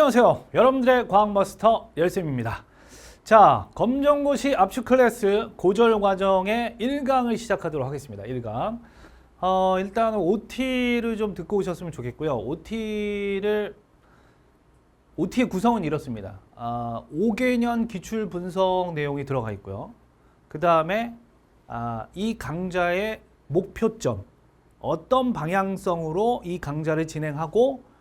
안녕하세요. 여러분들의 과학마스터 열쌤입니다. 자, 검정고시 압축 클래스 고졸 과정의 1강을 시작하도록 하겠습니다. 1강. 일단 OT를 좀 듣고 오셨으면 좋겠고요. OT의 구성은 이렇습니다. 5개년 기출 분석 내용이 들어가 있고요. 그 다음에 이 강좌의 목표점, 어떤 방향성으로 이 강좌를 진행하고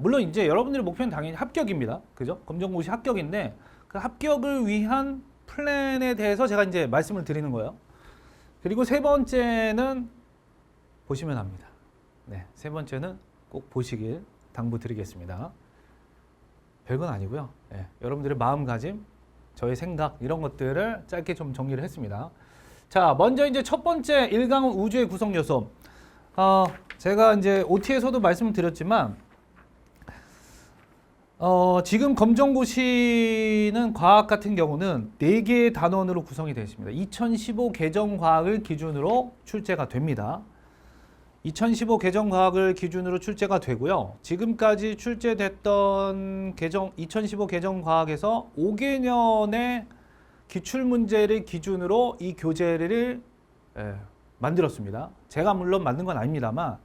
물론 이제 여러분들의 목표는 당연히 합격입니다. 그죠? 검정고시 합격인데 그 합격을 위한 플랜에 대해서 제가 이제 말씀을 드리는 거예요. 그리고 세 번째는 보시면 합니다. 네, 세 번째는 꼭 보시길 당부드리겠습니다. 별건 아니고요. 네, 여러분들의 마음가짐, 저의 생각 이런 것들을 짧게 좀 정리를 했습니다. 자, 먼저 이제 첫 번째 1강은 우주의 구성 요소. 제가 이제 OT에서도 말씀을 드렸지만 지금 검정고시는 과학 같은 경우는 4개의 단원으로 구성이 되어 있습니다. 2015 개정과학을 기준으로 출제가 됩니다. 2015 개정과학을 기준으로 출제가 되고요. 지금까지 출제됐던 2015 개정과학에서 5개년의 기출문제를 기준으로 이 교재를 만들었습니다. 제가 물론 만든 건 아닙니다만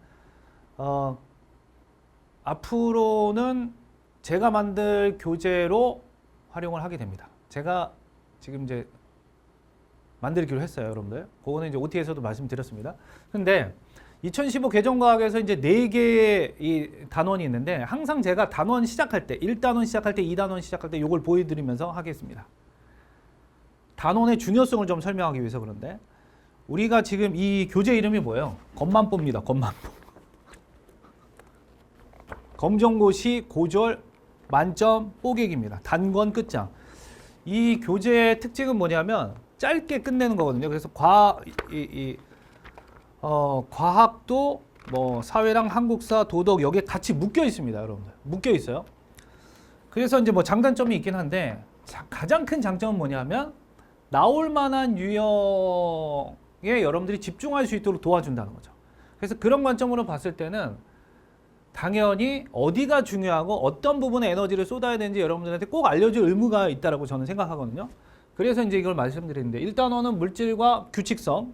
앞으로는 제가 만들 교재로 활용을 하게 됩니다. 제가 지금 이제 만들기로 했어요, 여러분들. 그거는 이제 OT에서도 말씀드렸습니다. 근데 2015 개정과학에서 이제 4개의 이 단원이 있는데 항상 제가 단원 시작할 때, 1단원 시작할 때, 2단원 시작할 때 이걸 보여드리면서 하겠습니다. 단원의 중요성을 좀 설명하기 위해서 그런데 우리가 지금 이 교재 이름이 뭐예요? 검만뽀입니다. 검만뽀. 검정고시 고졸 만점 뽀개기입니다. 단권 끝장. 이 교재의 특징은 뭐냐면 짧게 끝내는 거거든요. 그래서 과학도 뭐 사회랑 한국사, 도덕 여기에 같이 묶여 있습니다, 여러분들. 묶여 있어요. 그래서 이제 뭐 장단점이 있긴 한데 가장 큰 장점은 뭐냐면 나올 만한 유형에 여러분들이 집중할 수 있도록 도와준다는 거죠. 그래서 그런 관점으로 봤을 때는 당연히 어디가 중요하고 어떤 부분에 에너지를 쏟아야 되는지 여러분들한테 꼭 알려줄 의무가 있다고 저는 생각하거든요. 그래서 이제 이걸 말씀드리는데 1단원은 물질과 규칙성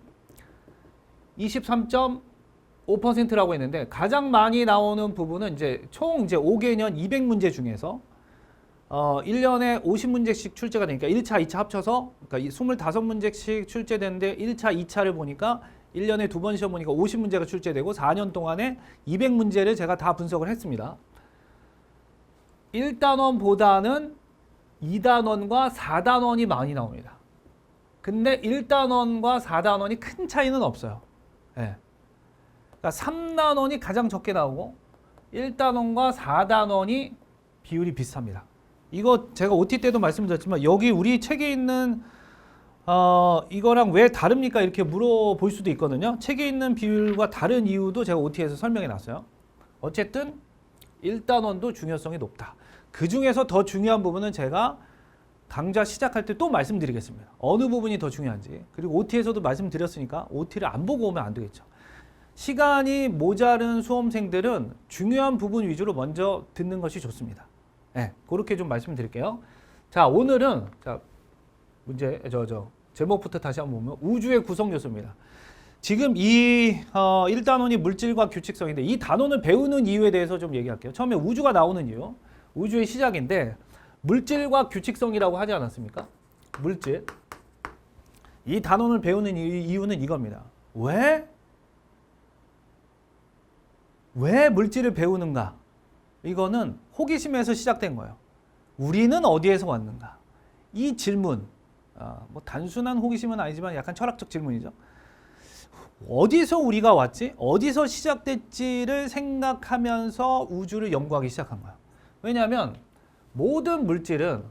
23.5%라고 했는데 가장 많이 나오는 부분은 이제 총 이제 5개년 200문제 중에서 1년에 50문제씩 출제가 되니까 1차, 2차 합쳐서 그러니까 25문제씩 출제되는데 1차, 2차를 보니까 1년에 2번 시험 보니까 50문제가 출제되고 4년 동안에 200문제를 제가 다 분석을 했습니다. 1단원보다는 2단원과 4단원이 많이 나옵니다. 근데 1단원과 4단원이 큰 차이는 없어요. 네. 그러니까 3단원이 가장 적게 나오고 1단원과 4단원이 비율이 비슷합니다. 이거 제가 OT 때도 말씀드렸지만 여기 우리 책에 있는 이거랑 왜 다릅니까? 이렇게 물어볼 수도 있거든요. 책에 있는 비율과 다른 이유도 제가 OT에서 설명해 놨어요. 어쨌든 1단원도 중요성이 높다. 그 중에서 더 중요한 부분은 제가 강좌 시작할 때 또 말씀드리겠습니다. 어느 부분이 더 중요한지. 그리고 OT에서도 말씀드렸으니까 OT를 안 보고 오면 안 되겠죠. 시간이 모자른 수험생들은 중요한 부분 위주로 먼저 듣는 것이 좋습니다. 네, 그렇게 좀 말씀드릴게요. 자, 오늘은 문제 제목부터 다시 한번 보면 우주의 구성 요소입니다. 지금 이 1단원이 물질과 규칙성인데 이 단원을 배우는 이유에 대해서 좀 얘기할게요. 처음에 우주가 나오는 이유, 우주의 시작인데 물질과 규칙성이라고 하지 않았습니까? 물질. 이 단원을 배우는 이유는 이겁니다. 왜 물질을 배우는가? 이거는 호기심에서 시작된 거예요. 우리는 어디에서 왔는가? 이 질문, 뭐 단순한 호기심은 아니지만 약간 철학적 질문이죠. 어디서 우리가 왔지? 어디서 시작됐지를 생각하면서 우주를 연구하기 시작한 거예요. 왜냐하면 모든 물질은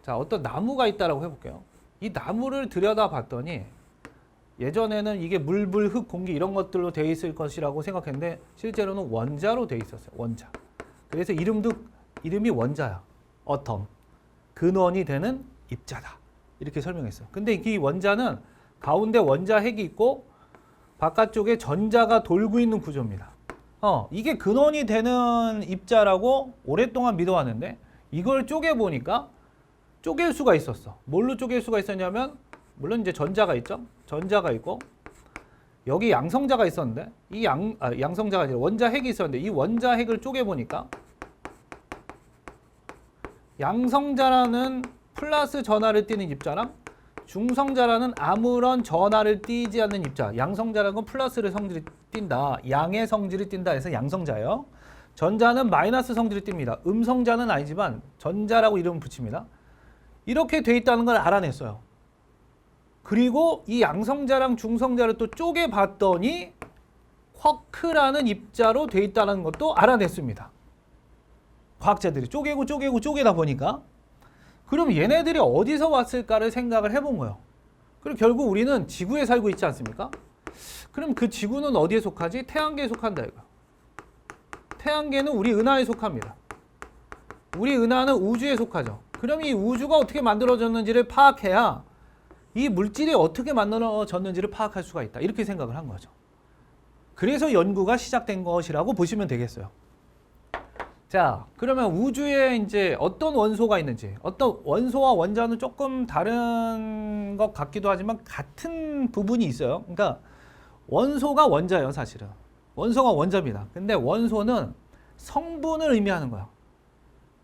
어떤 나무가 있다라고 해볼게요. 이 나무를 들여다봤더니 예전에는 이게 물, 불, 흙, 공기 이런 것들로 되어 있을 것이라고 생각했는데 실제로는 원자로 되어 있었어요. 원자. 그래서 이름이 원자야. 어텀. 근원이 되는 입자다. 이렇게 설명했어요. 근데 이 원자는 가운데 원자 핵이 있고 바깥쪽에 전자가 돌고 있는 구조입니다. 이게 근원이 되는 입자라고 오랫동안 믿어왔는데 이걸 쪼개보니까 쪼갤 수가 있었어. 뭘로 쪼갤 수가 있었냐면 물론 이제 전자가 있죠. 전자가 있고 여기 양성자가 있었는데 이 양성자가 아니라 원자핵이 있었는데 이 원자핵을 쪼개보니까 양성자라는 플러스 전하를 띠는 입자랑 중성자라는 아무런 전하를 띠지 않는 입자. 양성자라는 건 플러스를 성질을 띈다. 양의 성질을 띈다 해서 양성자예요. 전자는 마이너스 성질을 띱니다. 음성자는 아니지만 전자라고 이름을 붙입니다. 이렇게 돼 있다는 걸 알아냈어요. 그리고 이 양성자랑 중성자를 또 쪼개 봤더니 쿼크라는 입자로 돼 있다는 것도 알아냈습니다. 과학자들이 쪼개다 보니까 그럼 얘네들이 어디서 왔을까를 생각을 해본 거예요. 그리고 결국 우리는 지구에 살고 있지 않습니까? 그럼 그 지구는 어디에 속하지? 태양계에 속한다 이거. 태양계는 우리 은하에 속합니다. 우리 은하는 우주에 속하죠. 그럼 이 우주가 어떻게 만들어졌는지를 파악해야 이 물질이 어떻게 만들어졌는지를 파악할 수가 있다. 이렇게 생각을 한 거죠. 그래서 연구가 시작된 것이라고 보시면 되겠어요. 자, 그러면 우주에 이제 어떤 원소가 있는지, 어떤 원소와 원자는 조금 다른 것 같기도 하지만 같은 부분이 있어요. 그러니까 원소가 원자예요, 사실은. 원소가 원자입니다. 근데 원소는 성분을 의미하는 거예요.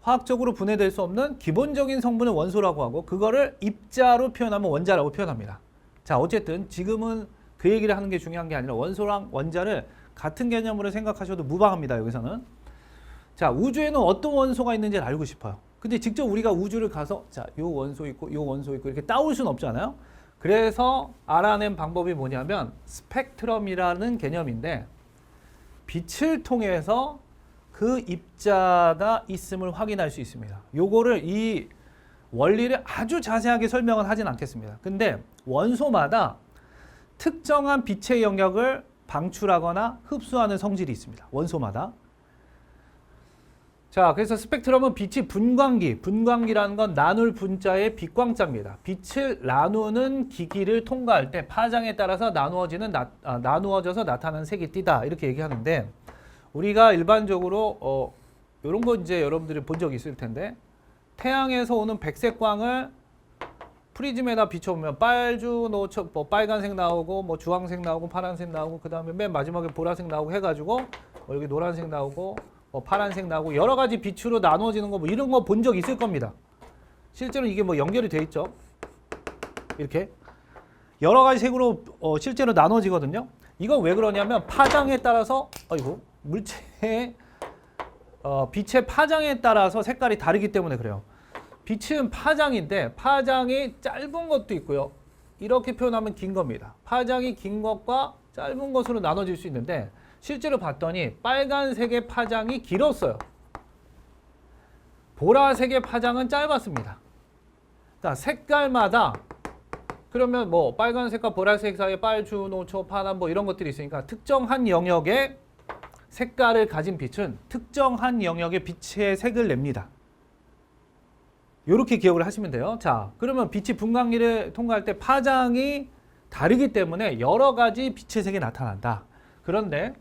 화학적으로 분해될 수 없는 기본적인 성분을 원소라고 하고 그거를 입자로 표현하면 원자라고 표현합니다. 자, 어쨌든 지금은 그 얘기를 하는 게 중요한 게 아니라 원소랑 원자를 같은 개념으로 생각하셔도 무방합니다. 여기서는. 자, 우주에는 어떤 원소가 있는지를 알고 싶어요. 근데 직접 우리가 우주를 가서 자, 요 원소 있고 요 원소 있고 이렇게 따올 수는 없잖아요. 그래서 알아낸 방법이 뭐냐면 스펙트럼이라는 개념인데 빛을 통해서 그 입자가 있음을 확인할 수 있습니다. 요거를 이 원리를 아주 자세하게 설명은 하진 않겠습니다. 근데 원소마다 특정한 빛의 영역을 방출하거나 흡수하는 성질이 있습니다. 원소마다. 자, 그래서 스펙트럼은 빛이 분광기라는 건 나눌 분자의 빛광자입니다. 빛을 나누는 기기를 통과할 때 파장에 따라서 나누어져서 나타나는 색이 띠다 이렇게 얘기하는데 우리가 일반적으로 이런 거 이제 여러분들이 본 적이 있을 텐데 태양에서 오는 백색광을 프리즘에다 비춰보면 뭐 빨간색 나오고 뭐 주황색 나오고 파란색 나오고 그 다음에 맨 마지막에 보라색 나오고 해가지고 여기 노란색 나오고 파란색 나오고 여러 가지 빛으로 나누어지는 거 뭐 이런 거 본 적 있을 겁니다. 실제로 이게 뭐 연결이 돼 있죠. 이렇게 여러 가지 색으로 실제로 나눠지거든요. 이건 왜 그러냐면 파장에 따라서 물체의 빛의 파장에 따라서 색깔이 다르기 때문에 그래요. 빛은 파장인데 파장이 짧은 것도 있고요. 이렇게 표현하면 긴 겁니다. 파장이 긴 것과 짧은 것으로 나눠질 수 있는데 실제로 봤더니 빨간색의 파장이 길었어요. 보라색의 파장은 짧았습니다. 자, 색깔마다 그러면 뭐 빨간색과 보라색 사이에 빨주, 노초, 파란 뭐 이런 것들이 있으니까 특정한 영역의 색깔을 가진 빛은 특정한 영역의 빛의 색을 냅니다. 이렇게 기억을 하시면 돼요. 자, 그러면 빛이 분광기를 통과할 때 파장이 다르기 때문에 여러 가지 빛의 색이 나타난다. 그런데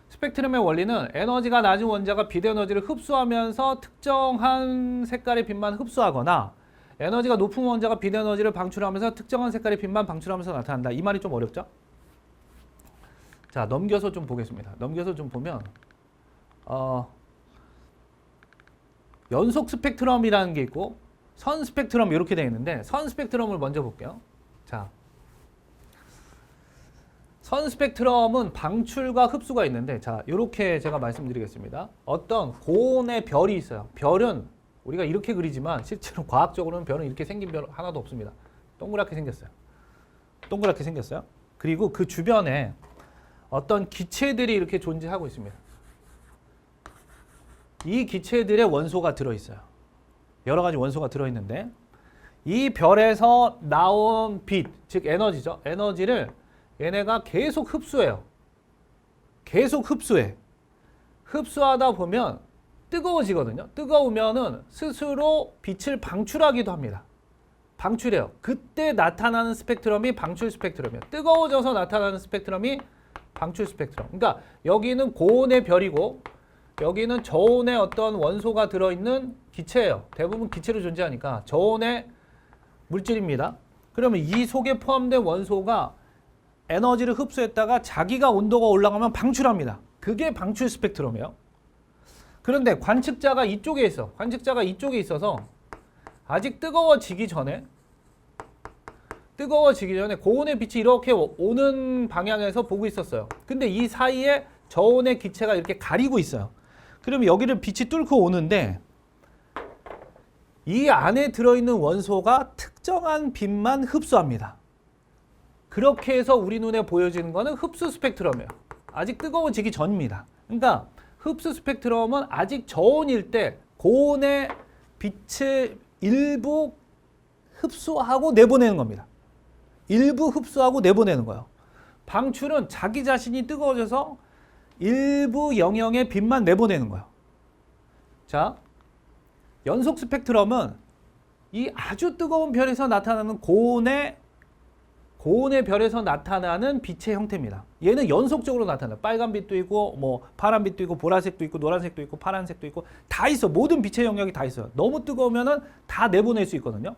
스펙트럼의 원리는 에너지가 낮은 원자가 빛 에너지를 흡수하면서 특정한 색깔의 빛만 흡수하거나 에너지가 높은 원자가 빛 에너지를 방출하면서 특정한 색깔의 빛만 방출하면서 나타난다. 이 말이 좀 어렵죠? 자, 넘겨서 좀 보겠습니다. 넘겨서 좀 보면 연속 스펙트럼이라는 게 있고 선 스펙트럼 이렇게 되어 있는데 선 스펙트럼을 먼저 볼게요. 자, 선 스펙트럼은 방출과 흡수가 있는데 자, 이렇게 제가 말씀드리겠습니다. 어떤 고온의 별이 있어요. 별은 우리가 이렇게 그리지만 실제로 과학적으로는 별은 이렇게 생긴 별 하나도 없습니다. 동그랗게 생겼어요. 동그랗게 생겼어요. 그리고 그 주변에 어떤 기체들이 이렇게 존재하고 있습니다. 이 기체들의 원소가 들어있어요. 여러 가지 원소가 들어있는데 이 별에서 나온 빛, 즉 에너지죠. 에너지를 얘네가 계속 흡수해요. 계속 흡수해. 흡수하다 보면 뜨거워지거든요. 뜨거우면은 스스로 빛을 방출하기도 합니다. 방출해요. 그때 나타나는 스펙트럼이 방출 스펙트럼이에요. 뜨거워져서 나타나는 스펙트럼이 방출 스펙트럼. 그러니까 여기는 고온의 별이고 여기는 저온의 어떤 원소가 들어있는 기체예요. 대부분 기체로 존재하니까 저온의 물질입니다. 그러면 이 속에 포함된 원소가 에너지를 흡수했다가 자기가 온도가 올라가면 방출합니다. 그게 방출 스펙트럼이에요. 그런데 관측자가 이쪽에 있어. 관측자가 이쪽에 있어서 아직 뜨거워지기 전에 고온의 빛이 이렇게 오는 방향에서 보고 있었어요. 근데 이 사이에 저온의 기체가 이렇게 가리고 있어요. 그러면 여기를 빛이 뚫고 오는데 이 안에 들어있는 원소가 특정한 빛만 흡수합니다. 그렇게 해서 우리 눈에 보여지는 거는 흡수 스펙트럼이에요. 아직 뜨거워지기 전입니다. 그러니까 흡수 스펙트럼은 아직 저온일 때 고온의 빛을 일부 흡수하고 내보내는 겁니다. 일부 흡수하고 내보내는 거예요. 방출은 자기 자신이 뜨거워져서 일부 영역의 빛만 내보내는 거예요. 자, 연속 스펙트럼은 이 아주 뜨거운 별에서 나타나는 고온의 별에서 나타나는 빛의 형태입니다. 얘는 연속적으로 나타나요. 빨간빛도 있고 뭐 파란빛도 있고 보라색도 있고 노란색도 있고 파란색도 있고 다 있어. 모든 빛의 영역이 다 있어요. 너무 뜨거우면은 다 내보낼 수 있거든요.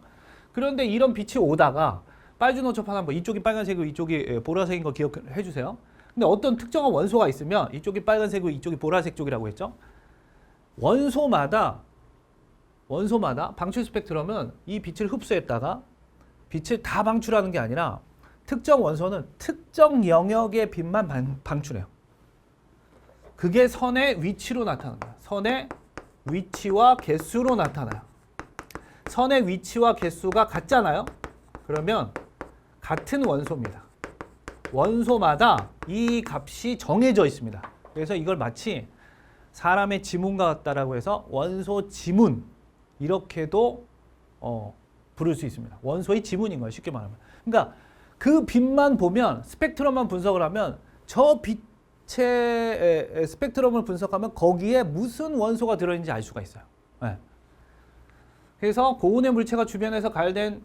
그런데 이런 빛이 오다가 빨주노초판 한번 이쪽이 빨간색이고 이쪽이 보라색인 거 기억해 주세요. 근데 어떤 특정한 원소가 있으면 이쪽이 빨간색이고 이쪽이 보라색 쪽이라고 했죠. 원소마다 방출 스펙트럼은 이 빛을 흡수했다가 빛을 다 방출하는 게 아니라 특정 원소는 특정 영역의 빛만 방출해요. 그게 선의 위치로 나타납니다. 선의 위치와 개수로 나타나요. 선의 위치와 개수가 같잖아요. 그러면 같은 원소입니다. 원소마다 이 값이 정해져 있습니다. 그래서 이걸 마치 사람의 지문과 같다라고 해서 원소 지문 이렇게도 부를 수 있습니다. 원소의 지문인 거예요. 쉽게 말하면. 그러니까 그 빛만 보면 스펙트럼만 분석을 하면 저 빛의 스펙트럼을 분석하면 거기에 무슨 원소가 들어있는지 알 수가 있어요. 네. 그래서 고온의 물체가 주변에서 가열된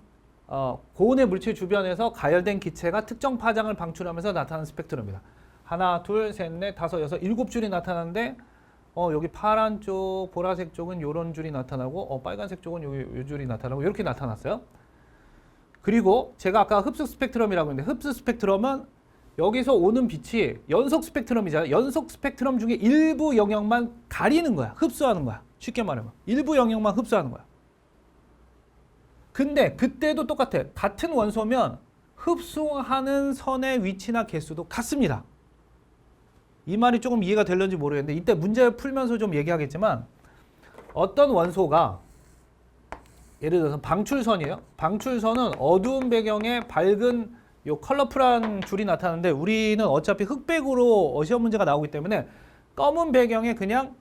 고온의 물체 주변에서 가열된 기체가 특정 파장을 방출하면서 나타나는 스펙트럼입니다. 하나, 둘, 셋, 넷, 다섯, 여섯, 일곱 줄이 나타나는데 여기 파란 쪽, 보라색 쪽은 요런 줄이 나타나고 빨간색 쪽은 요 줄이 나타나고 이렇게 나타났어요. 그리고 제가 아까 흡수 스펙트럼이라고 했는데 흡수 스펙트럼은 여기서 오는 빛이 연속 스펙트럼이잖아요. 연속 스펙트럼 중에 일부 영역만 가리는 거야. 흡수하는 거야. 쉽게 말하면 일부 영역만 흡수하는 거야. 근데 그때도 똑같아. 같은 원소면 흡수하는 선의 위치나 개수도 같습니다. 이 말이 조금 이해가 되는지 모르겠는데 이때 문제 풀면서 좀 얘기하겠지만 어떤 원소가 예를 들어서 방출선이에요. 방출선은 어두운 배경에 밝은 요 컬러풀한 줄이 나타나는데 우리는 어차피 흑백으로 시험 문제가 나오기 때문에 검은 배경에 그냥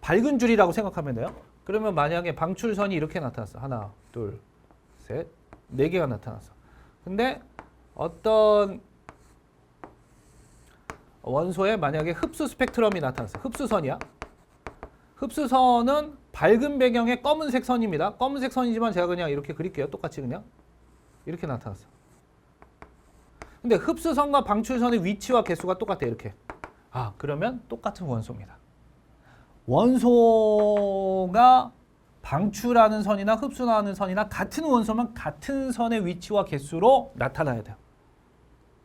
밝은 줄이라고 생각하면 돼요. 그러면 만약에 방출선이 이렇게 나타났어. 하나, 둘, 셋, 네 개가 나타났어. 근데 어떤 원소에 만약에 흡수 스펙트럼이 나타났어. 흡수선이야. 흡수선은 밝은 배경의 검은색 선입니다. 검은색 선이지만 제가 그냥 이렇게 그릴게요. 똑같이 그냥. 이렇게 나타났어. 근데 흡수선과 방출선의 위치와 개수가 똑같아. 이렇게. 그러면 똑같은 원소입니다. 원소가 방출하는 선이나 흡수하는 선이나 같은 원소면 같은 선의 위치와 개수로 나타나야 돼요.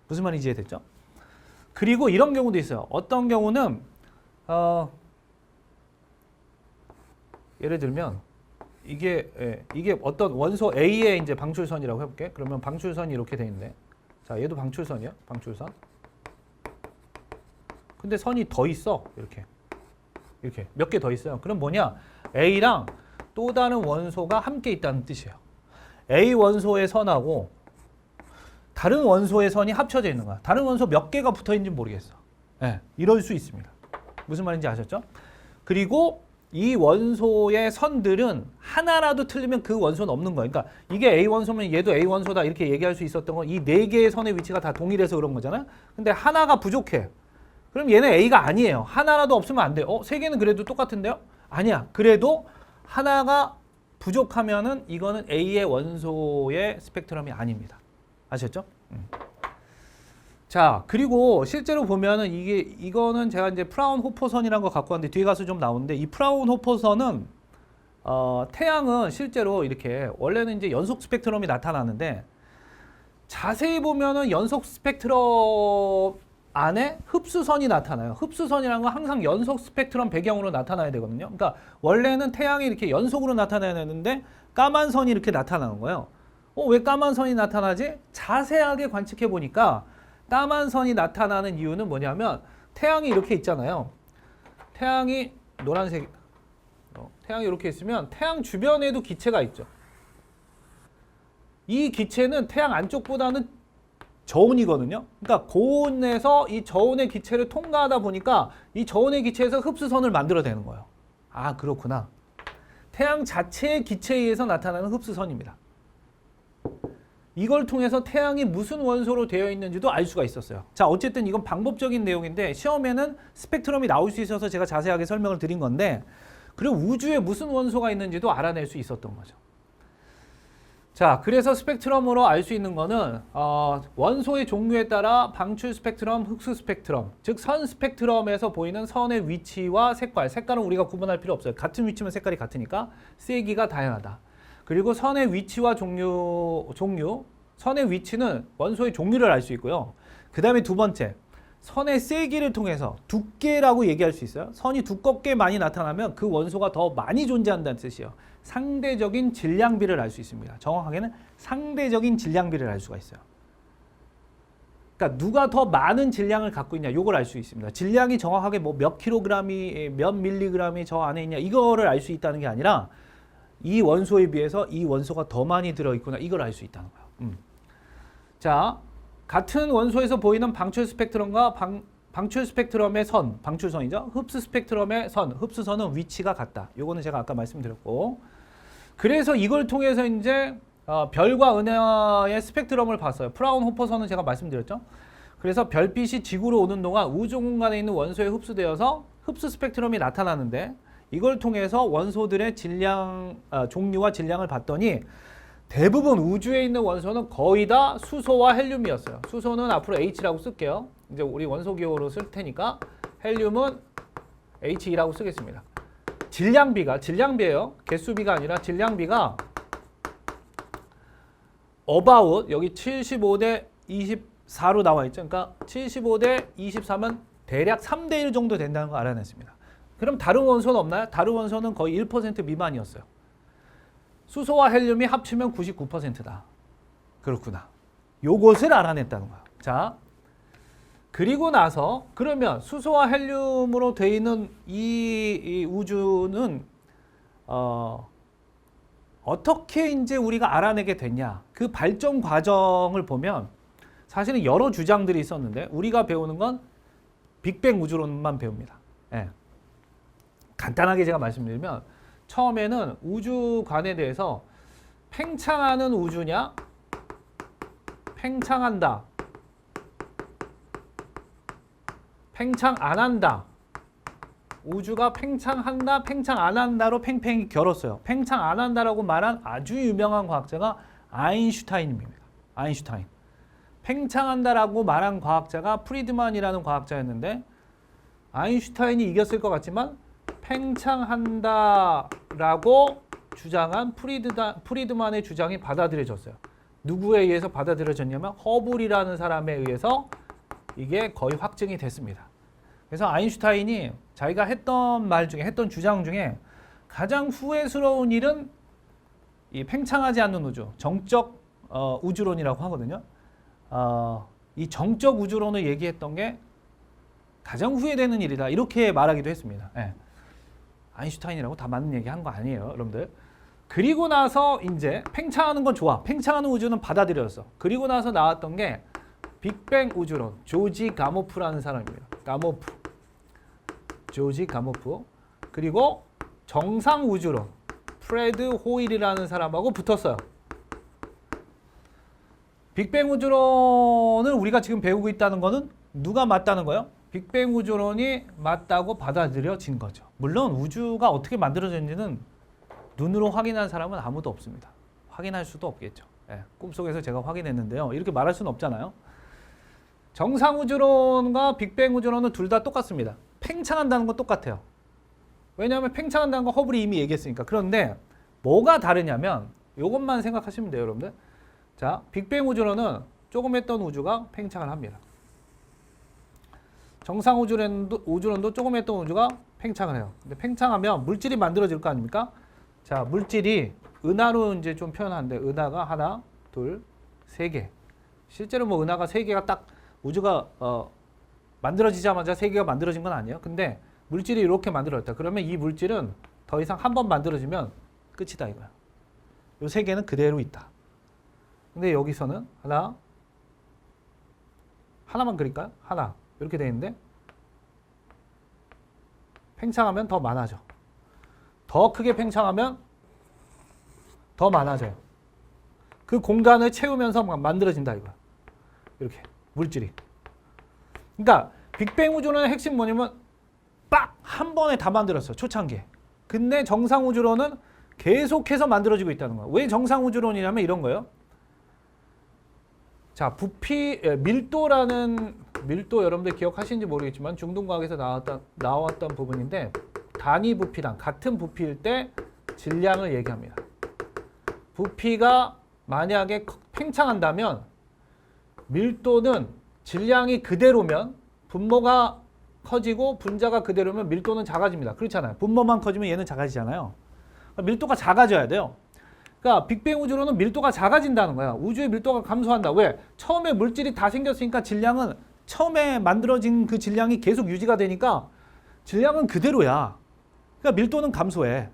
무슨 말인지 이해됐죠? 그리고 이런 경우도 있어요. 어떤 경우는 예를 들면 이게 어떤 원소 A의 이제 방출선이라고 해볼게. 그러면 방출선이 이렇게 돼 있네. 자, 얘도 방출선이야. 방출선. 근데 선이 더 있어. 이렇게 몇 개 더 있어요. 그럼 뭐냐? A랑 또 다른 원소가 함께 있다는 뜻이에요. A 원소의 선하고 다른 원소의 선이 합쳐져 있는 거야. 다른 원소 몇 개가 붙어 있는지 모르겠어. 네, 이럴 수 있습니다. 무슨 말인지 아셨죠? 그리고 이 원소의 선들은 하나라도 틀리면 그 원소는 없는 거야. 그러니까 이게 A 원소면 얘도 A 원소다 이렇게 얘기할 수 있었던 건 이 네 개의 선의 위치가 다 동일해서 그런 거잖아요. 근데 하나가 부족해. 그럼 얘는 A가 아니에요. 하나라도 없으면 안 돼. 세 개는 그래도 똑같은데요? 아니야. 그래도 하나가 부족하면은 이거는 A의 원소의 스펙트럼이 아닙니다. 아셨죠? 자, 그리고 실제로 보면은 이거는 제가 이제 프라운호퍼선이라는 거 갖고 왔는데 뒤에 가서 좀 나오는데 이 프라운호퍼선은 태양은 실제로 이렇게 원래는 이제 연속 스펙트럼이 나타나는데 자세히 보면은 연속 스펙트럼 안에 흡수선이 나타나요. 흡수선이라는 건 항상 연속 스펙트럼 배경으로 나타나야 되거든요. 그러니까 원래는 태양이 이렇게 연속으로 나타나야 되는데 까만 선이 이렇게 나타나는 거예요. 왜 까만 선이 나타나지? 자세하게 관측해 보니까 까만 선이 나타나는 이유는 뭐냐면 태양이 이렇게 있잖아요. 태양이 노란색, 태양이 이렇게 있으면 태양 주변에도 기체가 있죠. 이 기체는 태양 안쪽보다는 저온이거든요. 그러니까 고온에서 이 저온의 기체를 통과하다 보니까 이 저온의 기체에서 흡수선을 만들어내는 거예요. 아, 그렇구나. 태양 자체의 기체에 의해서 나타나는 흡수선입니다. 이걸 통해서 태양이 무슨 원소로 되어 있는지도 알 수가 있었어요. 자, 어쨌든 이건 방법적인 내용인데 시험에는 스펙트럼이 나올 수 있어서 제가 자세하게 설명을 드린 건데 그리고 우주에 무슨 원소가 있는지도 알아낼 수 있었던 거죠. 자, 그래서 스펙트럼으로 알 수 있는 거는 원소의 종류에 따라 방출 스펙트럼, 흡수 스펙트럼, 즉 선 스펙트럼에서 보이는 선의 위치와 색깔은 우리가 구분할 필요 없어요. 같은 위치면 색깔이 같으니까 세기가 다양하다. 그리고 선의 위치와 종류, 선의 위치는 원소의 종류를 알 수 있고요. 그 다음에 두 번째, 선의 세기를 통해서 두께라고 얘기할 수 있어요. 선이 두껍게 많이 나타나면 그 원소가 더 많이 존재한다는 뜻이에요. 상대적인 질량비를 알 수 있습니다. 정확하게는 상대적인 질량비를 알 수가 있어요. 그러니까 누가 더 많은 질량을 갖고 있냐, 이걸 알 수 있습니다. 질량이 정확하게 뭐 몇 킬로그램이, 몇 밀리그램이 저 안에 있냐, 이거를 알 수 있다는 게 아니라 이 원소에 비해서 이 원소가 더 많이 들어있구나, 이걸 알 수 있다는 거예요. 자, 같은 원소에서 보이는 방출 스펙트럼과 방출 스펙트럼의 선, 방출선이죠. 흡수 스펙트럼의 선, 흡수선은 위치가 같다. 요거는 제가 아까 말씀드렸고, 그래서 이걸 통해서 이제 별과 은하의 스펙트럼을 봤어요. 프라운호퍼선은 제가 말씀드렸죠. 그래서 별빛이 지구로 오는 동안 우주 공간에 있는 원소에 흡수되어서 흡수 스펙트럼이 나타나는데 이걸 통해서 원소들의 종류와 질량을 봤더니 대부분 우주에 있는 원소는 거의 다 수소와 헬륨이었어요. 수소는 앞으로 H라고 쓸게요. 이제 우리 원소 기호로 쓸 테니까 헬륨은 H2라고 쓰겠습니다. 질량비예요. 개수비가 아니라 질량비가 about 여기 75대 24로 나와 있죠. 그러니까 75대 23은 대략 3대 1 정도 된다는 걸 알아냈습니다. 그럼 다른 원소는 없나요? 다른 원소는 거의 1% 미만이었어요. 수소와 헬륨이 합치면 99%다. 그렇구나. 요것을 알아냈다는 거야. 자, 그리고 나서 그러면 수소와 헬륨으로 되어 있는 이 우주는 어떻게 이제 우리가 알아내게 됐냐? 그 발전 과정을 보면 사실은 여러 주장들이 있었는데 우리가 배우는 건 빅뱅 우주론만 배웁니다. 예. 간단하게 제가 말씀드리면 처음에는 우주관에 대해서 팽창하는 우주냐, 팽창한다, 팽창 안 한다, 우주가 팽창한다, 팽창 안 한다로 팽팽히 결었어요. 팽창 안 한다라고 말한 아주 유명한 과학자가 아인슈타인입니다. 아인슈타인. 팽창한다라고 말한 과학자가 프리드만이라는 과학자였는데 아인슈타인이 이겼을 것 같지만 팽창한다라고 주장한 프리드만의 주장이 받아들여졌어요. 누구에 의해서 받아들여졌냐면 허블이라는 사람에 의해서 이게 거의 확증이 됐습니다. 그래서 아인슈타인이 자기가 했던 주장 중에 가장 후회스러운 일은 이 팽창하지 않는 우주, 정적 우주론이라고 하거든요. 이 정적 우주론을 얘기했던 게 가장 후회되는 일이다. 이렇게 말하기도 했습니다. 예. 아인슈타인이라고 다 맞는 얘기 한 거 아니에요, 여러분들. 그리고 나서 이제 팽창하는 건 좋아. 팽창하는 우주는 받아들였어. 그리고 나서 나왔던 게 빅뱅 우주론, 조지 가모프라는 사람입니다. 조지 가모프. 그리고 정상 우주론, 프레드 호일이라는 사람하고 붙었어요. 빅뱅 우주론을 우리가 지금 배우고 있다는 거는 누가 맞다는 거예요? 빅뱅 우주론이 맞다고 받아들여진 거죠. 물론 우주가 어떻게 만들어졌는지는 눈으로 확인한 사람은 아무도 없습니다. 확인할 수도 없겠죠. 예, 꿈속에서 제가 확인했는데요. 이렇게 말할 수는 없잖아요. 정상 우주론과 빅뱅 우주론은 둘 다 똑같습니다. 팽창한다는 건 똑같아요. 왜냐하면 팽창한다는 건 허블이 이미 얘기했으니까. 그런데 뭐가 다르냐면 이것만 생각하시면 돼요, 여러분들. 자, 빅뱅 우주론은 조금 했던 우주가 팽창을 합니다. 정상 우주론도 조금 했던 우주가 팽창을 해요. 근데 팽창하면 물질이 만들어질 거 아닙니까? 자, 물질이 은하로 이제 좀 표현하는데 은하가 하나, 둘, 세 개. 실제로 뭐 은하가 세 개가 딱 우주가 만들어지자마자 세 개가 만들어진 건 아니에요. 근데 물질이 이렇게 만들어졌다. 그러면 이 물질은 더 이상 한 번 만들어지면 끝이다 이거야. 이 세 개는 그대로 있다. 근데 여기서는 하나만 그릴까요? 하나 이렇게 돼 있는데 팽창하면 더 많아져. 더 크게 팽창하면 더 많아져요. 그 공간을 채우면서 만들어진다 이거야. 이렇게 물질이. 그러니까 빅뱅 우주론의 핵심 뭐냐면 빡! 한 번에 다 만들었어. 초창기에. 근데 정상 우주론은 계속해서 만들어지고 있다는 거야. 왜 정상 우주론이냐면 이런 거예요. 자, 밀도 여러분들 기억하시는지 모르겠지만 중등과학에서 나왔던 부분인데 단위 부피랑 같은 부피일 때 질량을 얘기합니다. 부피가 만약에 팽창한다면 밀도는 질량이 그대로면 분모가 커지고 분자가 그대로면 밀도는 작아집니다. 그렇잖아요. 분모만 커지면 얘는 작아지잖아요. 그러니까 밀도가 작아져야 돼요. 그러니까 빅뱅 우주론은 밀도가 작아진다는 거야. 우주의 밀도가 감소한다. 왜? 처음에 물질이 다 생겼으니까 질량은 처음에 만들어진 그 질량이 계속 유지가 되니까 질량은 그대로야. 그러니까 밀도는 감소해.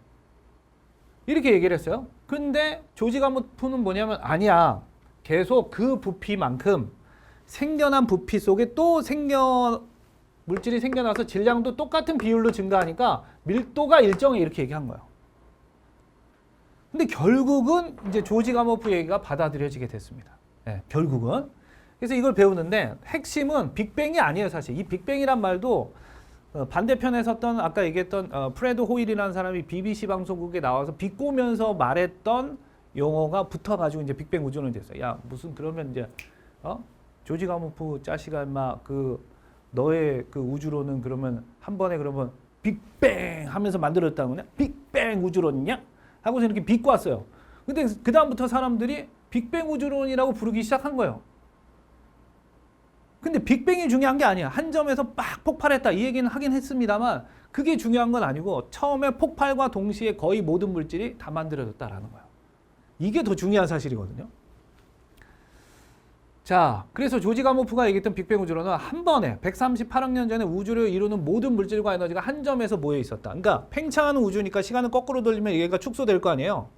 이렇게 얘기를 했어요. 근데 조지 가모프는 뭐냐면 아니야. 계속 그 부피만큼 생겨난 부피 속에 또 물질이 생겨나서 질량도 똑같은 비율로 증가하니까 밀도가 일정해 이렇게 얘기한 거예요. 근데 결국은 이제 조지 가모프 얘기가 받아들여지게 됐습니다. 네, 결국은. 그래서 이걸 배우는데 핵심은 빅뱅이 아니에요, 사실. 이 빅뱅이란 말도 반대편에 섰던 아까 얘기했던 프레드 호일이라는 사람이 BBC 방송국에 나와서 비꼬면서 말했던 용어가 붙어가지고 이제 빅뱅 우주론이 됐어요. 야, 무슨 그러면 이제 조지 가모프 자식아 막 너의 그 우주론은 그러면 한 번에 그러면 빅뱅 하면서 만들었다는 거냐? 빅뱅 우주론이냐? 하고서 이렇게 비꼬 왔어요. 근데 그 다음부터 사람들이 빅뱅 우주론이라고 부르기 시작한 거예요. 근데 빅뱅이 중요한 게 아니야. 한 점에서 빡 폭발했다 이 얘기는 하긴 했습니다만 그게 중요한 건 아니고 처음에 폭발과 동시에 거의 모든 물질이 다 만들어졌다라는 거예요. 이게 더 중요한 사실이거든요. 자, 그래서 조지 가모프가 얘기했던 빅뱅 우주론은 한 번에 138억 년 전에 우주를 이루는 모든 물질과 에너지가 한 점에서 모여 있었다. 그러니까 팽창하는 우주니까 시간을 거꾸로 돌리면 얘가 축소될 거 아니에요.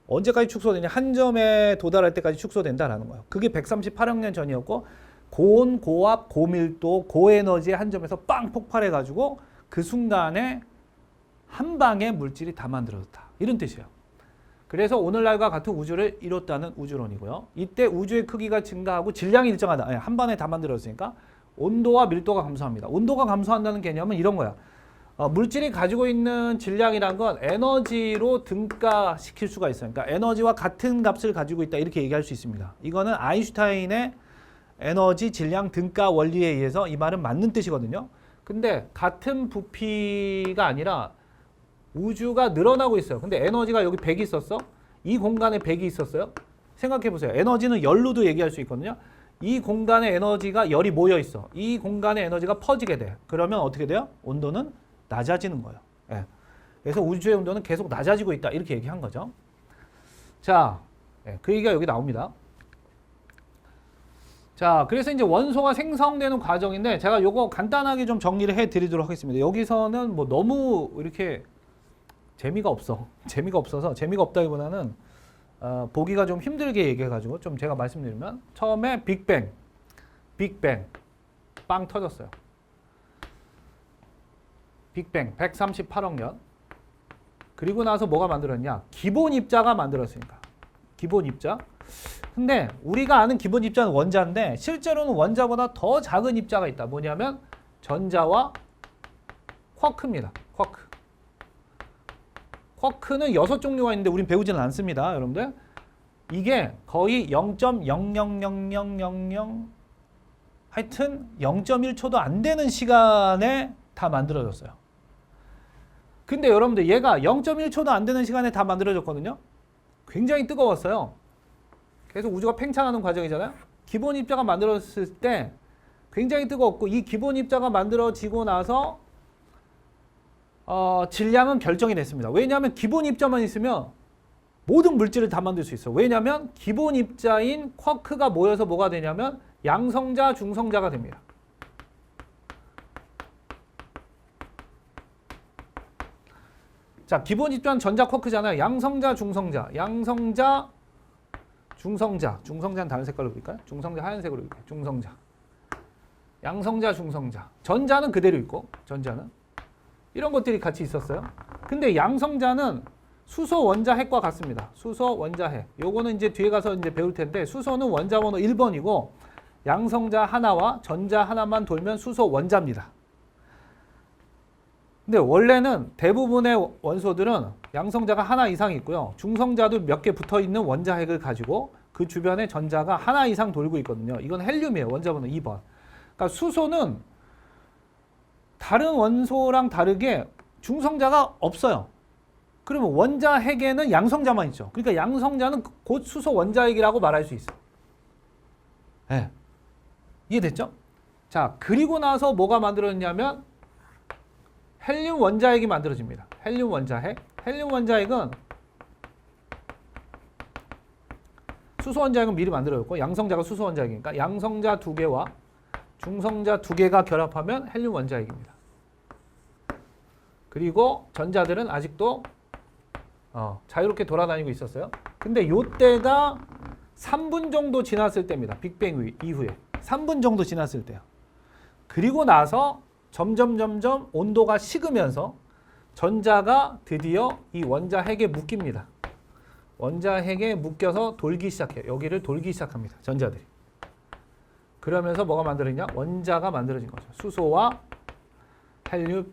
언제까지 축소되냐? 한 점에 도달할 때까지 축소된다라는 거예요. 그게 138억 년 전이었고 고온, 고압, 고밀도, 고에너지의 한 점에서 빵 폭발해가지고 그 순간에 한 방에 물질이 다 만들어졌다. 이런 뜻이에요. 그래서 오늘날과 같은 우주를 이뤘다는 우주론이고요. 이때 우주의 크기가 증가하고 질량이 일정하다. 한 번에 다 만들어졌으니까 온도와 밀도가 감소합니다. 온도가 감소한다는 개념은 이런 거야. 물질이 가지고 있는 질량이란 건 에너지로 등가시킬 수가 있어요. 그러니까 에너지와 같은 값을 가지고 있다 이렇게 얘기할 수 있습니다. 이거는 아인슈타인의 에너지 질량 등가 원리에 의해서 이 말은 맞는 뜻이거든요. 근데 같은 부피가 아니라 우주가 늘어나고 있어요. 근데 에너지가 여기 100이 있었어. 이 공간에 100이 있었어요. 생각해 보세요. 에너지는 열로도 얘기할 수 있거든요. 이 공간에 에너지가 열이 모여 있어. 이 공간에 에너지가 퍼지게 돼. 그러면 어떻게 돼요? 온도는 낮아지는 거예요. 예. 그래서 우주의 온도는 계속 낮아지고 있다. 이렇게 얘기한 거죠. 자, 그 얘기가 여기 나옵니다. 자, 그래서 이제 원소가 생성되는 과정인데 제가 요거 간단하게 좀 정리를 해 드리도록 하겠습니다. 여기서는 뭐 너무 이렇게 재미가 없어서 재미가 없다기보다는 보기가 좀 힘들게 얘기해가지고 좀 제가 말씀드리면 처음에 빅뱅 빵 터졌어요. 빅뱅 138억 년. 그리고 나서 뭐가 만들었냐? 기본 입자가 만들었으니까. 기본 입자. 근데 우리가 아는 기본 입자는 원자인데 실제로는 원자보다 더 작은 입자가 있다. 뭐냐면 전자와 쿼크입니다. 쿼크는 6종류가 있는데 우린 배우지는 않습니다. 여러분들. 이게 거의 0.000000 하여튼 0.1초도 안 되는 시간에 다 만들어졌어요. 근데 여러분들 얘가 0.1초도 안 되는 시간에 다 만들어졌거든요. 굉장히 뜨거웠어요. 계속 우주가 팽창하는 과정이잖아요. 기본 입자가 만들어졌을 때 굉장히 뜨거웠고, 이 기본 입자가 만들어지고 나서 질량은 결정이 됐습니다. 왜냐하면 기본 입자만 있으면 모든 물질을 다 만들 수 있어요. 왜냐하면 기본 입자인 쿼크가 모여서 뭐가 되냐면 양성자, 중성자가 됩니다. 자, 기본 입자는 전자 쿼크잖아요. 양성자, 중성자, 양성자, 중성자. 중성자는 다른 색깔로 그릴까요? 중성자 하얀색으로 그릴게요. 중성자. 양성자, 중성자. 전자는 그대로 있고, 전자는 이런 것들이 같이 있었어요. 근데 양성자는 수소 원자 핵과 같습니다. 수소 원자 핵. 요거는 이제 뒤에 가서 이제 배울 텐데, 수소는 원자 번호 1번이고 양성자 하나와 전자 하나만 돌면 수소 원자입니다. 근데 원래는 대부분의 원소들은 양성자가 하나 이상 있고요. 중성자도 몇 개 붙어 있는 원자 핵을 가지고 그 주변에 전자가 하나 이상 돌고 있거든요. 이건 헬륨이에요. 원자 번호 2번. 그러니까 수소는 다른 원소랑 다르게 중성자가 없어요. 그러면 원자 핵에는 양성자만 있죠. 그러니까 양성자는 곧 수소 원자 핵이라고 말할 수 있어요. 네. 이해됐죠? 자, 그리고 나서 뭐가 만들어졌냐면 헬륨 원자핵이 만들어집니다. 헬륨 원자핵. 헬륨 원자핵은 수소 원자핵은 미리 만들어졌고, 양성자가 수소 원자핵이니까 양성자 2개와 중성자 2개가 결합하면 헬륨 원자핵입니다. 그리고 전자들은 아직도 자유롭게 돌아다니고 있었어요. 근데 요때가 3분 정도 지났을 때입니다. 빅뱅 이후에 3분 정도 지났을 때요. 그리고 나서 점점 온도가 식으면서 전자가 드디어 이 원자 핵에 묶입니다. 원자 핵에 묶여서 돌기 시작해요. 여기를 돌기 시작합니다. 전자들이. 그러면서 뭐가 만들어지냐? 원자가 만들어진 거죠. 수소와 헬륨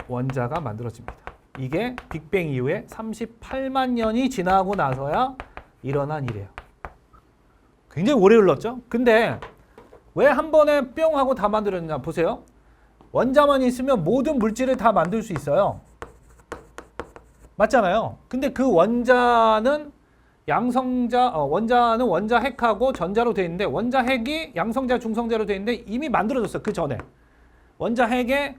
원자가 만들어집니다. 이게 빅뱅 이후에 38만 년이 지나고 나서야 일어난 일이에요. 굉장히 오래 흘렀죠? 근데 왜 한 번에 뿅 하고 다 만들어졌냐? 보세요. 원자만 있으면 모든 물질을 다 만들 수 있어요. 맞잖아요. 근데 그 원자는 원자는 원자 핵하고 전자로 되어 있는데, 원자 핵이 양성자, 중성자로 되어 있는데 이미 만들어졌어요. 그 전에. 원자 핵에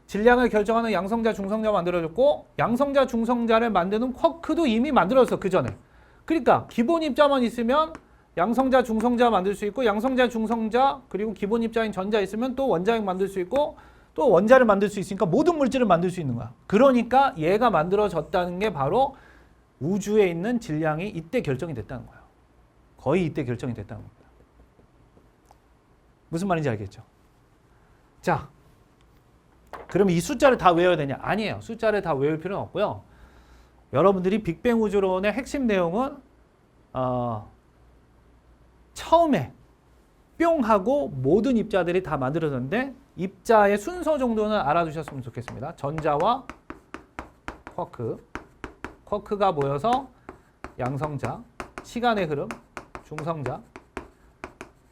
질량을 결정하는 양성자, 중성자가 만들어졌고, 양성자, 중성자를 만드는 쿼크도 이미 만들어졌어. 그 전에. 그러니까 기본 입자만 있으면 양성자, 중성자 만들 수 있고, 양성자, 중성자, 그리고 기본 입자인 전자 있으면 또 원자핵 만들 수 있고, 또 원자를 만들 수 있으니까 모든 물질을 만들 수 있는 거야. 그러니까 얘가 만들어졌다는 게 바로 우주에 있는 질량이 이때 결정이 됐다는 거예요. 거의 이때 결정이 됐다는 겁니다. 무슨 말인지 알겠죠? 자, 그럼 이 숫자를 다 외워야 되냐? 아니에요. 숫자를 다 외울 필요는 없고요. 여러분들이 빅뱅 우주론의 핵심 내용은 처음에 뿅 하고 모든 입자들이 다 만들어졌는데, 입자의 순서 정도는 알아두셨으면 좋겠습니다. 전자와 쿼크가 모여서 양성자, 시간의 흐름, 중성자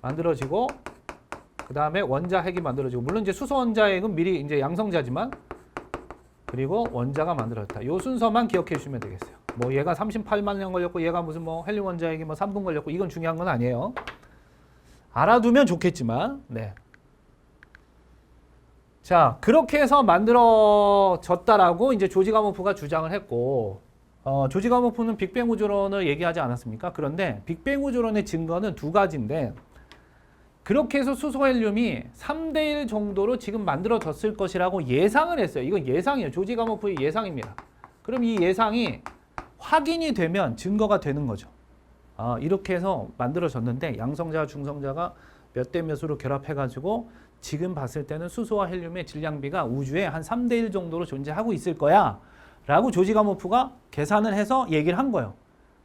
만들어지고, 그 다음에 원자 핵이 만들어지고, 물론 이제 수소 원자 핵은 미리 이제 양성자지만, 그리고 원자가 만들어졌다. 요 순서만 기억해 주시면 되겠어요. 뭐 얘가 38만 년 걸렸고, 얘가 무슨 뭐 헬륨 원자 핵이 뭐 3분 걸렸고, 이건 중요한 건 아니에요. 알아두면 좋겠지만, 네. 자, 그렇게 해서 만들어졌다라고 이제 조지 가모프가 주장을 했고, 조지 가모프는 빅뱅 우주론을 얘기하지 않았습니까? 그런데 빅뱅 우주론의 증거는 두 가지인데, 그렇게 해서 수소 헬륨이 3대1 정도로 지금 만들어졌을 것이라고 예상을 했어요. 이건 예상이에요. 조지 가모프의 예상입니다. 그럼 이 예상이 확인이 되면 증거가 되는 거죠. 이렇게 해서 만들어졌는데, 양성자, 중성자가 몇 대 몇으로 결합해가지고 지금 봤을 때는 수소와 헬륨의 질량비가 우주에 한 3대1 정도로 존재하고 있을 거야 라고 조지 가모프가 계산을 해서 얘기를 한 거예요.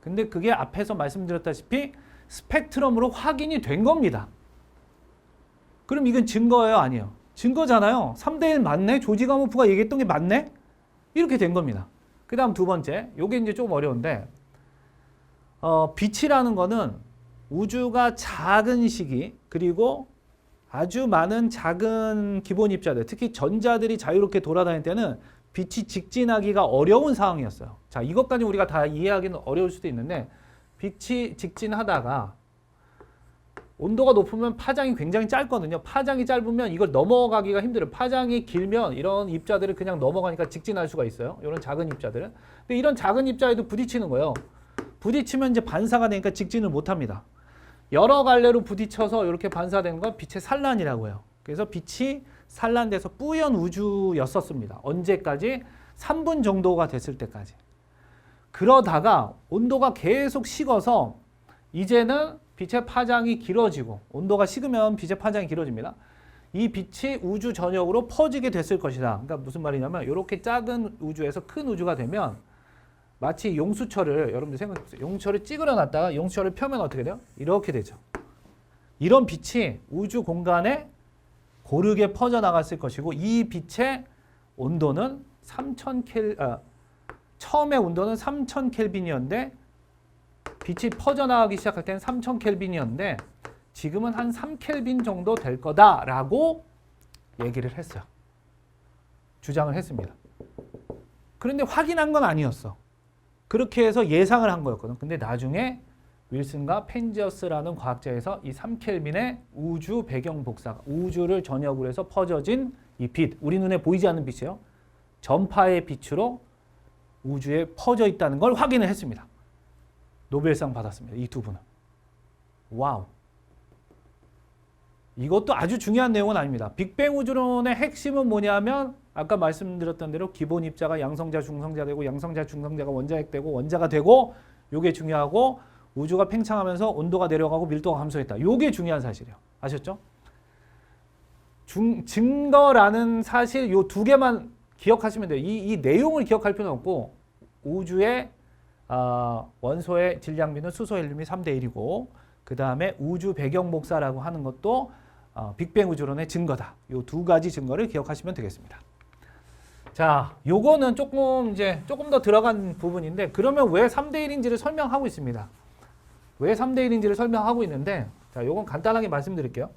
근데 그게 앞에서 말씀드렸다시피 스펙트럼으로 확인이 된 겁니다. 그럼 이건 증거예요? 아니에요? 증거잖아요. 3대1 맞네? 조지 가모프가 얘기했던 게 맞네? 이렇게 된 겁니다. 그 다음 두 번째, 요게 이제 조금 어려운데, 빛이라는 거는 우주가 작은 시기 그리고 아주 많은 작은 기본 입자들, 특히 전자들이 자유롭게 돌아다닐 때는 빛이 직진하기가 어려운 상황이었어요. 자, 이것까지 우리가 다 이해하기는 어려울 수도 있는데 빛이 직진하다가 온도가 높으면 파장이 굉장히 짧거든요. 파장이 짧으면 이걸 넘어가기가 힘들어요. 파장이 길면 이런 입자들을 그냥 넘어가니까 직진할 수가 있어요. 이런 작은 입자들은. 근데 이런 작은 입자에도 부딪히는 거예요. 부딪히면 이제 반사가 되니까 직진을 못합니다. 여러 갈래로 부딪혀서 이렇게 반사되는 건 빛의 산란이라고 해요. 그래서 빛이 산란돼서 뿌연 우주였었습니다. 언제까지? 3분 정도가 됐을 때까지. 그러다가 온도가 계속 식어서 이제는 빛의 파장이 길어지고, 온도가 식으면 빛의 파장이 길어집니다. 이 빛이 우주 전역으로 퍼지게 됐을 것이다. 그러니까 무슨 말이냐면 이렇게 작은 우주에서 큰 우주가 되면 마치 용수철을, 여러분들 생각해보세요. 용수철을 찌그러 놨다가 용수철을 펴면 어떻게 돼요? 이렇게 되죠. 이런 빛이 우주 공간에 고르게 퍼져나갔을 것이고, 이 빛의 온도는 처음에 온도는 3000켈빈이었는데 빛이 퍼져나가기 시작할 때는 3000켈빈이었는데 지금은 한 3켈빈 정도 될 거다라고 얘기를 했어요. 주장을 했습니다. 그런데 확인한 건 아니었어. 그렇게 해서 예상을 한 거였거든. 근데 나중에 윌슨과 펜지어스라는 과학자에서 이 3켈빈의 우주 배경 복사가, 우주를 전역으로 해서 퍼져진 이 빛, 우리 눈에 보이지 않는 빛이에요. 전파의 빛으로 우주에 퍼져 있다는 걸 확인을 했습니다. 노벨상 받았습니다. 이 두 분은. 와우. 이것도 아주 중요한 내용은 아닙니다. 빅뱅 우주론의 핵심은 뭐냐면 아까 말씀드렸던 대로 기본 입자가 양성자, 중성자 되고 양성자, 중성자가 원자핵 되고 원자가 되고, 요게 중요하고, 우주가 팽창하면서 온도가 내려가고 밀도가 감소했다. 요게 중요한 사실이에요. 아셨죠? 증거라는 사실 요 두 개만 기억하시면 돼요. 이 내용을 기억할 필요는 없고, 우주의 원소의 질량비는 수소 헬륨이 3대 1이고, 그 다음에 우주 배경 복사라고 하는 것도 빅뱅 우주론의 증거다. 요 두 가지 증거를 기억하시면 되겠습니다. 자, 요거는 조금 더 들어간 부분인데, 그러면 왜 3대 1인지를 설명하고 있습니다. 왜 3대 1인지를 설명하고 있는데, 자, 요건 간단하게 말씀드릴게요.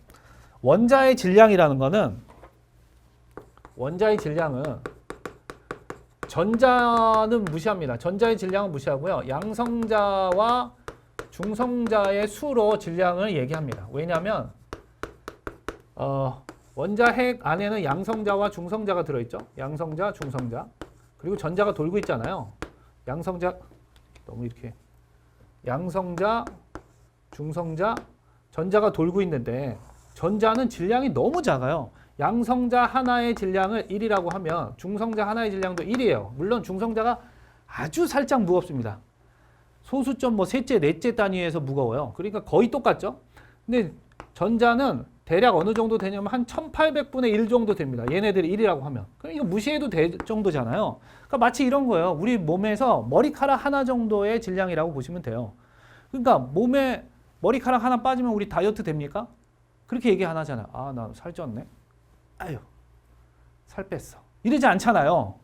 원자의 질량이라는 거는, 원자의 질량은 전자는 무시합니다. 전자의 질량은 무시하고요. 양성자와 중성자의 수로 질량을 얘기합니다. 왜냐하면 원자핵 안에는 양성자와 중성자가 들어있죠. 양성자, 중성자. 그리고 전자가 돌고 있잖아요. 양성자, 너무 이렇게. 양성자, 중성자, 전자가 돌고 있는데 전자는 질량이 너무 작아요. 양성자 하나의 질량을 1이라고 하면 중성자 하나의 질량도 1이에요. 물론 중성자가 아주 살짝 무겁습니다. 소수점 셋째, 넷째 단위에서 무거워요. 그러니까 거의 똑같죠. 근데 전자는 대략 어느 정도 되냐면 한 1800분의 1 정도 됩니다. 얘네들이 1이라고 하면. 그럼 이거 무시해도 될 정도잖아요. 그러니까 마치 이런 거예요. 우리 몸에서 머리카락 하나 정도의 질량이라고 보시면 돼요. 그러니까 몸에 머리카락 하나 빠지면 우리 다이어트 됩니까? 그렇게 얘기 안 하잖아요. 아, 나 살쪘네. 아유, 살 뺐어. 이러지 않잖아요.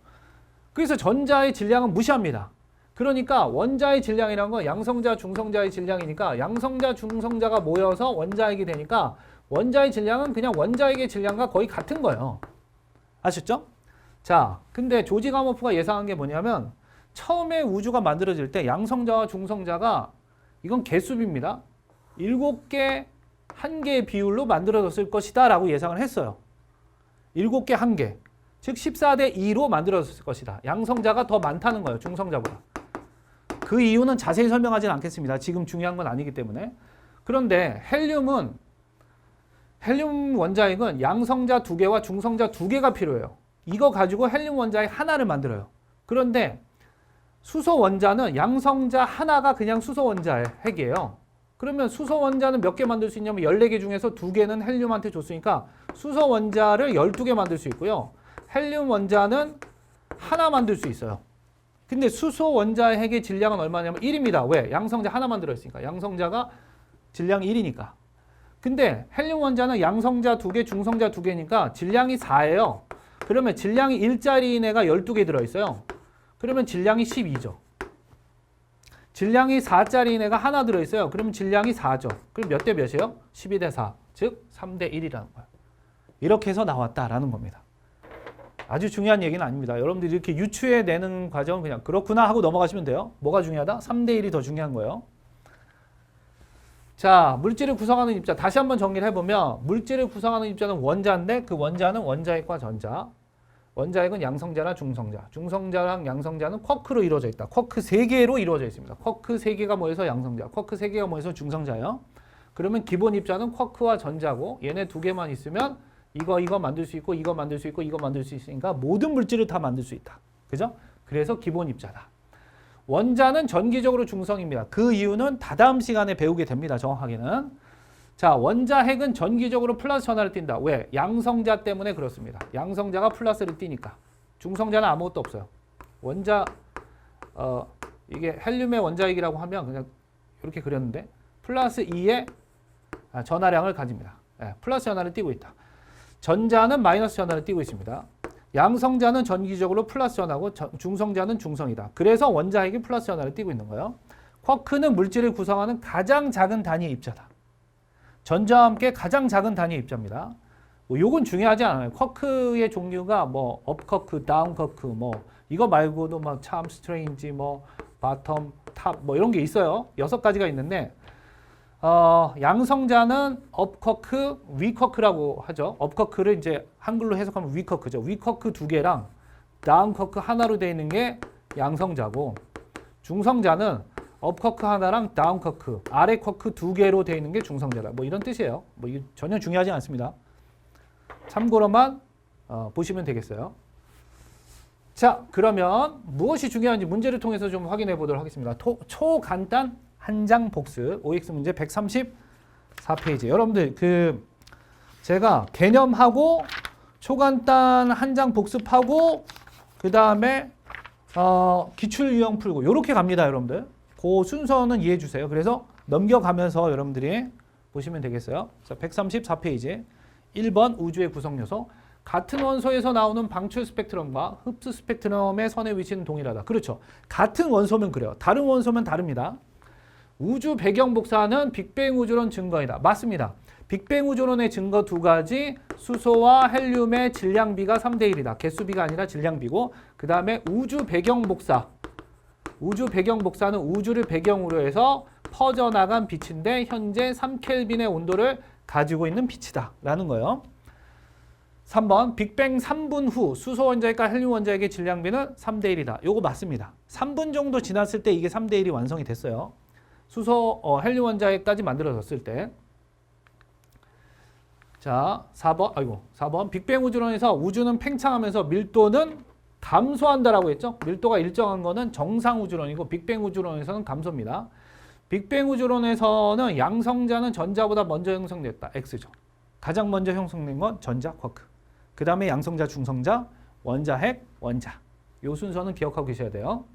그래서 전자의 질량은 무시합니다. 그러니까 원자의 질량이라는 건 양성자, 중성자의 질량이니까 양성자, 중성자가 모여서 원자핵이 되니까 원자의 질량은 그냥 원자핵의 질량과 거의 같은 거예요. 아셨죠? 자, 근데 조지 가모프가 예상한 게 뭐냐면 처음에 우주가 만들어질 때 양성자와 중성자가 이건 개수비입니다. 7개, 1개의 비율로 만들어졌을 것이다 라고 예상을 했어요. 7개, 1개. 즉 14대 2로 만들어졌을 것이다. 양성자가 더 많다는 거예요. 중성자보다. 그 이유는 자세히 설명하지는 않겠습니다. 지금 중요한 건 아니기 때문에. 그런데 헬륨 원자핵은 양성자 2개와 중성자 2개가 필요해요. 이거 가지고 헬륨 원자핵 하나를 만들어요. 그런데 수소 원자는 양성자 하나가 그냥 수소 원자핵이에요. 그러면 수소 원자는 몇 개 만들 수 있냐면 14개 중에서 2개는 헬륨한테 줬으니까 수소 원자를 12개 만들 수 있고요. 헬륨 원자는 하나 만들 수 있어요. 근데 수소 원자핵의 질량은 얼마냐면 1입니다. 왜? 양성자 하나 만들어있으니까. 양성자가 질량이 1이니까. 근데 헬륨 원자는 양성자 2개, 중성자 2개니까 질량이 4예요. 그러면 질량이 1짜리인 애가 12개 들어있어요. 그러면 질량이 12죠. 질량이 4짜리인 애가 하나 들어있어요. 그러면 질량이 4죠. 그럼 몇 대 몇이에요? 12대 4. 즉 3대 1이라는 거예요. 이렇게 해서 나왔다라는 겁니다. 아주 중요한 얘기는 아닙니다. 여러분들이 이렇게 유추해 내는 과정은 그냥 그렇구나 하고 넘어가시면 돼요. 뭐가 중요하다? 3대 1이 더 중요한 거예요. 자, 물질을 구성하는 입자. 다시 한번 정리를 해보면 물질을 구성하는 입자는 원자인데 그 원자는 원자핵과 전자. 원자핵은 양성자나 중성자. 중성자랑 양성자는 쿼크로 이루어져 있다. 쿼크 3개로 이루어져 있습니다. 쿼크 3개가 모여서 양성자. 쿼크 3개가 모여서 중성자예요. 그러면 기본 입자는 쿼크와 전자고 얘네 2개만 있으면 이거 만들 수 있고 이거 만들 수 있고 이거 만들 수 있으니까 모든 물질을 다 만들 수 있다. 그죠? 그래서 기본 입자다. 원자는 전기적으로 중성입니다. 그 이유는 다다음 시간에 배우게 됩니다. 정확하게는. 자, 원자핵은 전기적으로 플러스 전하를 띈다. 왜? 양성자 때문에 그렇습니다. 양성자가 플러스를 띠니까. 중성자는 아무것도 없어요. 원자 이게 헬륨의 원자핵이라고 하면 그냥 이렇게 그렸는데 플러스 2의 전하량을 가집니다. 네, 플러스 전하를 띠고 있다. 전자는 마이너스 전하를 띠고 있습니다. 양성자는 전기적으로 플러스 전하고 중성자는 중성이다. 그래서 원자핵이 플러스 전하를 띠고 있는 거예요. 쿼크는 물질을 구성하는 가장 작은 단위의 입자다. 전자와 함께 가장 작은 단위의 입자입니다. 요건 중요하지 않아요. 쿼크의 종류가 뭐 업쿼크, 다운쿼크 뭐 이거 말고도 뭐 참 스트레인지 뭐 바텀, 탑 뭐 이런 게 있어요. 6가지가 있는데 양성자는 업쿼크, 위쿼크라고 하죠. 업쿼크를 이제 한글로 해석하면 위쿼크죠. 위쿼크 2개랑 다운쿼크 하나로 되어 있는 게 양성자고 중성자는 업쿼크 하나랑 다운쿼크, 아래 쿼크 2개로 되어 있는 게 중성자다. 뭐 이런 뜻이에요. 뭐 이게 전혀 중요하지 않습니다. 참고로만 보시면 되겠어요. 자, 그러면 무엇이 중요한지 문제를 통해서 좀 확인해 보도록 하겠습니다. 초간단 한장 복습 OX 문제 134페이지. 여러분들 제가 개념하고 초간단 한장 복습하고 그 다음에 기출 유형 풀고 이렇게 갑니다, 여러분들. 그 순서는 이해해 주세요. 그래서 넘겨가면서 여러분들이 보시면 되겠어요. 자, 134페이지 1번 우주의 구성 요소. 같은 원소에서 나오는 방출 스펙트럼과 흡수 스펙트럼의 선의 위치는 동일하다. 그렇죠. 같은 원소면 그래요. 다른 원소면 다릅니다. 우주 배경 복사는 빅뱅 우주론 증거이다. 맞습니다. 빅뱅 우주론의 증거 2가지, 수소와 헬륨의 질량비가 3대 1이다. 개수비가 아니라 질량비고, 그 다음에 우주 배경 복사. 우주 배경 복사는 우주를 배경으로 해서 퍼져나간 빛인데 현재 3켈빈의 온도를 가지고 있는 빛이다. 라는 거예요. 3번 빅뱅 3분 후 수소 원자핵과 헬륨 원자핵의 질량비는 3대 1이다. 요거 맞습니다. 3분 정도 지났을 때 이게 3대 1이 완성이 됐어요. 수소 헬륨 원자핵까지 만들어졌을 때. 자, 4번 빅뱅 우주론에서 우주는 팽창하면서 밀도는 감소한다라고 했죠. 밀도가 일정한 거는 정상 우주론이고 빅뱅 우주론에서는 감소입니다. 빅뱅 우주론에서는 양성자는 전자보다 먼저 형성됐다. X죠. 가장 먼저 형성된 건 전자, 쿼크. 그 다음에 양성자, 중성자, 원자핵, 원자. 요 순서는 기억하고 계셔야 돼요.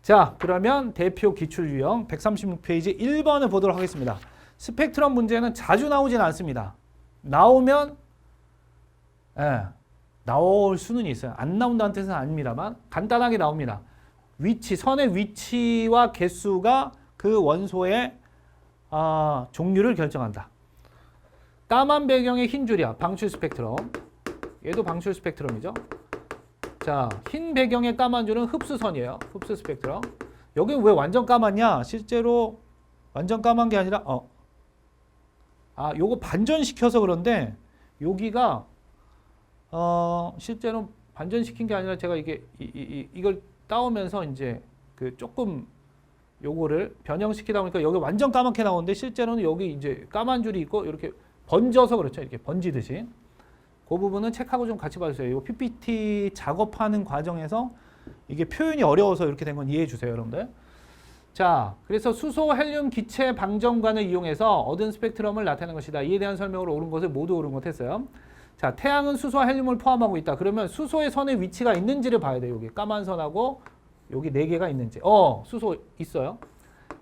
자, 그러면 대표 기출 유형 136페이지 1번을 보도록 하겠습니다. 스펙트럼 문제는 자주 나오진 않습니다. 나오면 나올 수는 있어요. 안 나온다는 뜻은 아닙니다만 간단하게 나옵니다. 위치, 선의 위치와 개수가 그 원소의 종류를 결정한다. 까만 배경의 흰 줄이야. 방출 스펙트럼. 얘도 방출 스펙트럼이죠. 자, 흰 배경의 까만 줄은 흡수선이에요. 흡수 스펙트럼. 여기 왜 완전 까맣냐? 실제로 완전 까만 게 아니라 요거 반전시켜서 그런데 여기가 실제로 반전시킨 게 아니라 제가 이걸 따오면서 이제 그 조금 요거를 변형시키다 보니까 여기 완전 까맣게 나오는데 실제로는 여기 이제 까만 줄이 있고 이렇게 번져서 그렇죠. 이렇게 번지듯이. 그 부분은 책하고 좀 같이 봐주세요. 이 PPT 작업하는 과정에서 이게 표현이 어려워서 이렇게 된 건 이해해 주세요, 여러분들. 자, 그래서 수소, 헬륨, 기체 방정관을 이용해서 얻은 스펙트럼을 나타내는 것이다. 이에 대한 설명으로 옳은 것을 모두 옳은 것 했어요. 자, 태양은 수소와 헬륨을 포함하고 있다. 그러면 수소의 선의 위치가 있는지를 봐야 돼요. 여기 까만 선하고 여기 4개가 있는지. 수소 있어요.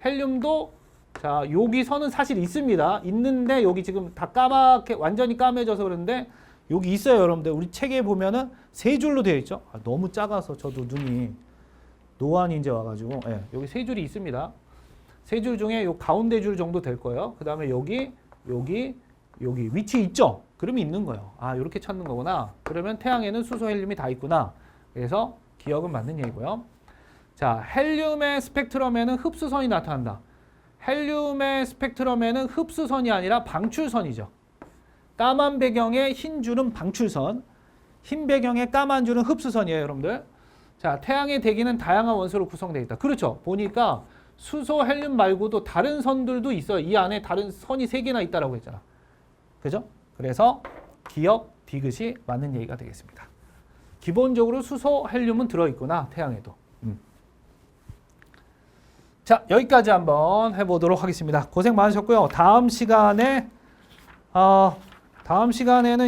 헬륨도 자, 여기 선은 사실 있습니다. 있는데 여기 지금 다 까맣게 완전히 까매져서 그런데 여기 있어요, 여러분들. 우리 책에 보면은 3줄로 되어 있죠. 너무 작아서 저도 눈이 노안이 이제 와가지고 예, 여기 세 줄이 있습니다. 세 줄 중에 요 가운데 줄 정도 될 거예요. 그 다음에 여기 위치 있죠? 그러면 있는 거예요. 아, 이렇게 찾는 거구나. 그러면 태양에는 수소, 헬륨이 다 있구나. 그래서 기억은 맞는 얘기고요. 자, 헬륨의 스펙트럼에는 흡수선이 나타난다. 헬륨의 스펙트럼에는 흡수선이 아니라 방출선이죠. 까만 배경의 흰 줄은 방출선, 흰 배경의 까만 줄은 흡수선이에요, 여러분들. 자, 태양의 대기는 다양한 원소로 구성되어 있다. 그렇죠. 보니까 수소, 헬륨 말고도 다른 선들도 있어요. 이 안에 다른 선이 3개나 있다라고 했잖아. 그죠? 그래서 기억, 디귿이 맞는 얘기가 되겠습니다. 기본적으로 수소, 헬륨은 들어있구나, 태양에도. 자, 여기까지 한번 해보도록 하겠습니다. 고생 많으셨고요. 다음 시간에는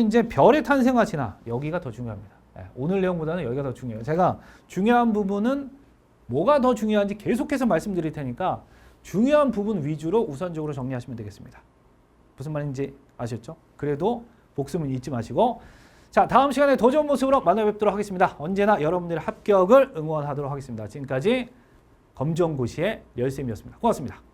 이제 별의 탄생과 진화, 여기가 더 중요합니다. 오늘 내용보다는 여기가 더 중요해요. 제가 중요한 부분은 뭐가 더 중요한지 계속해서 말씀드릴 테니까 중요한 부분 위주로 우선적으로 정리하시면 되겠습니다. 무슨 말인지 아셨죠? 그래도 복습은 잊지 마시고, 자, 다음 시간에 더 좋은 모습으로 만나 뵙도록 하겠습니다. 언제나 여러분들의 합격을 응원하도록 하겠습니다. 지금까지 검정고시의 열쌤이었습니다. 고맙습니다.